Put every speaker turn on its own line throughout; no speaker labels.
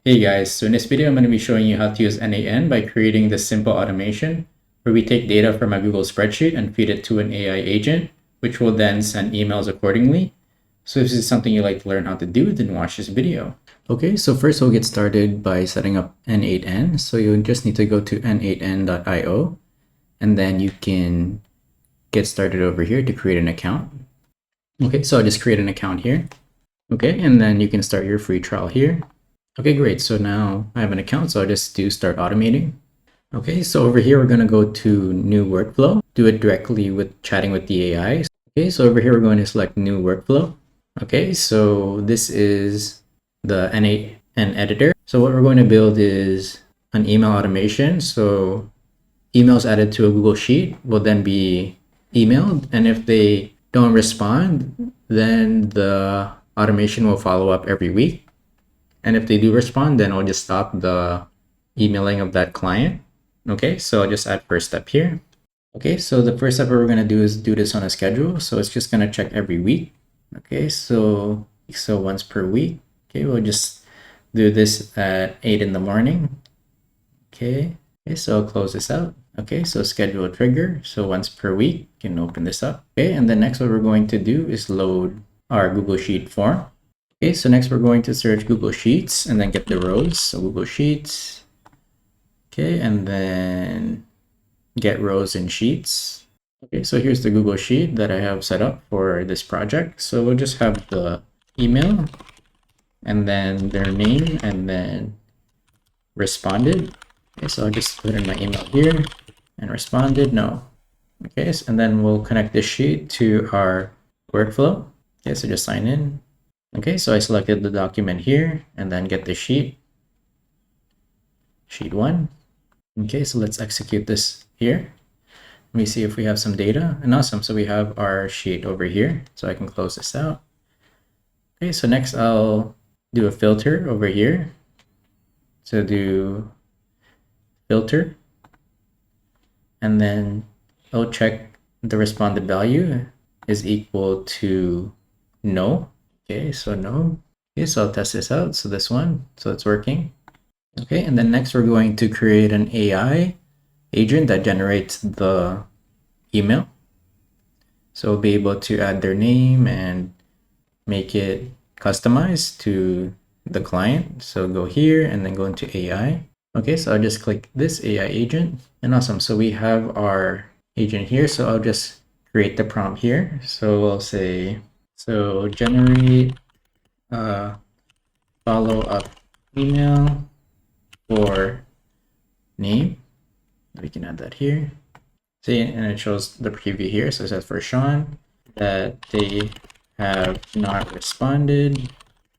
Hey guys, so in this video I'm going to be showing you how to use n8n by creating this simple automation where we take data from a Google spreadsheet and feed it to an AI agent, which will then send emails accordingly. So if this is something you'd like to learn how to do, then watch this video. Okay, so first we'll get started by setting up n8n. So you just need to go to n8n.io and then you can get started over here to create an account. Okay, so I'll just create an account here. Okay, and then you can start your free trial here. Okay, great. So now I have an account, so I'll just do start automating. Okay, so over here, we're going to go to new workflow, do it directly with chatting with the AI. Okay, so over here, we're going to select new workflow. Okay, so this is the n8n editor. So what we're going to build is an email automation. So emails added to a Google Sheet will then be emailed. And if they don't respond, then the automation will follow up every week. And if they do respond, then I'll just stop the emailing of that client. Okay, so I'll just add first step here. Okay, so the first step we're going to do is do this on a schedule. So it's just going to check every week. Okay, so once per week. Okay, we'll just do this at 8 in the morning. Okay, so I'll close this out. Okay, so schedule a trigger. So once per week, you can open this up. Okay, and then next what we're going to do is load our Google Sheet form. Okay, so next we're going to search Google Sheets and then get the rows. So Google Sheets. Okay, and then get rows in Sheets. Okay, so here's the Google Sheet that I have set up for this project. So we'll just have the email and then their name and then responded. Okay, so I'll just put in my email here and responded, no. Okay, so, and then we'll connect this sheet to our workflow. Okay, so just sign in. Okay, so I selected the document here and then get the sheet, sheet 1. Okay, so let's execute this here. Let me see if we have some data. And awesome, so we have our sheet over here. So I can close this out. Okay, so next I'll do a filter over here. So do filter. And then I'll check the responded value is equal to no. Okay, so no. Okay, so I'll test this out. So this one, so it's working. Okay, and then next we're going to create an AI agent that generates the email. So we'll be able to add their name and make it customized to the client. So go here and then go into AI. Okay, so I'll just click this AI agent and awesome. So we have our agent here. So I'll just create the prompt here. So we'll say, so generate a follow-up email for name. We can add that here. See, and it shows the preview here. So it says for Sean that they have not responded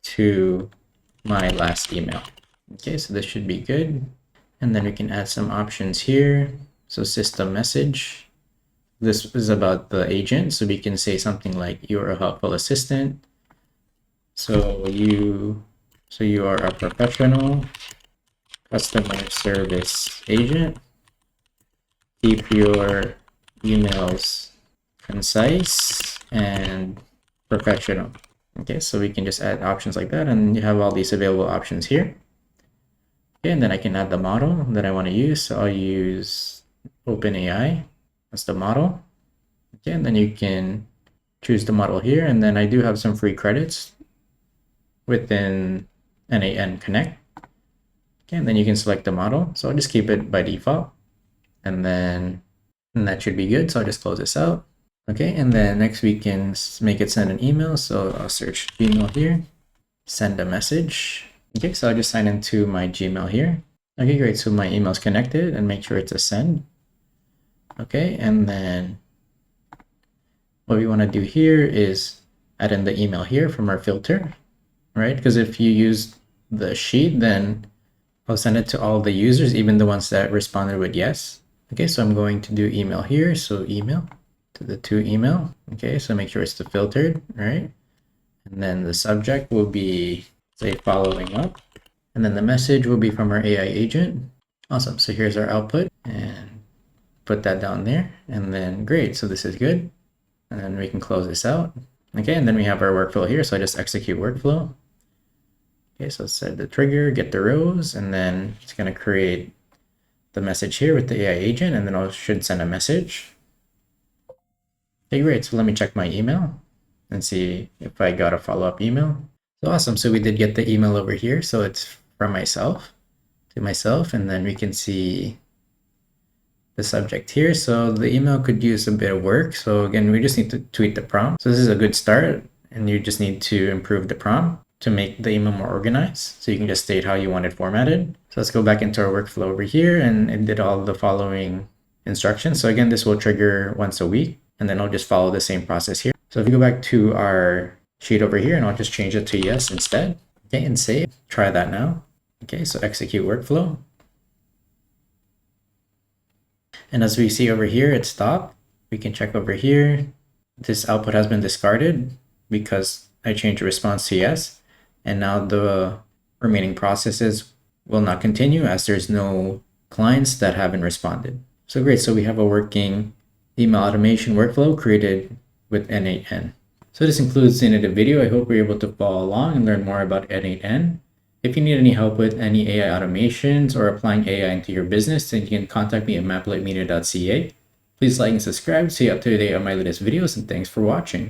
to my last email. Okay, so this should be good. And then we can add some options here. So system message. This is about the agent. So we can say something like you're a helpful assistant. So you are a professional customer service agent. Keep your emails concise and professional. Okay, so we can just add options like that, and you have all these available options here. Okay, and then I can add the model that I want to use. So I'll use OpenAI as the model. Okay, and then you can choose the model here, and then I do have some free credits within n8n Connect. Okay, and then you can select the model. So I'll just keep it by default. And that should be good. So I'll just close this out. Okay, and then next we can make it send an email. So I'll search Gmail here, send a message. Okay, so I'll just sign into my Gmail here. Okay, great. So my email's connected and make sure it's a send. Okay, and then what we want to do here is add in the email here from our filter, right? Because if you use the sheet, then I'll send it to all the users, even the ones that responded with yes. Okay, so I'm going to do email here. So email to the to email. Okay, so make sure it's the filtered, right? And then the subject will be, say, following up. And then the message will be from our AI agent. Awesome. So here's our output and put that down there. And then great. So this is good. And then we can close this out. Okay, and then we have our workflow here. So I just execute workflow. Okay, so set the trigger, get the rows, and then it's going to create the message here with the AI agent, and then I should send a message. Okay, great. So let me check my email and see if I got a follow-up email. So awesome. So we did get the email over here. So it's from myself to myself, and then we can see the subject here. So the email could use a bit of work. So again, we just need to tweak the prompt. So this is a good start, and you just need to improve the prompt to make the email more organized. So you can just state how you want it formatted. So let's go back into our workflow over here, and it did all the following instructions. So again, this will trigger once a week, and then I'll just follow the same process here. So if you go back to our sheet over here, and I'll just change it to yes instead. Okay, and save. Try that now. Okay, so execute workflow. And as we see over here, it stopped. We can check over here. This output has been discarded because I changed the response to yes. And now the remaining processes will not continue as there's no clients that haven't responded. So great. So we have a working email automation workflow created with n8n. So this includes the end of the video. I hope you're able to follow along and learn more about n8n. If you need any help with any AI automations or applying AI into your business, then you can contact me at maplightmedia.ca. Please like and subscribe to stay up to date on my latest videos, and thanks for watching.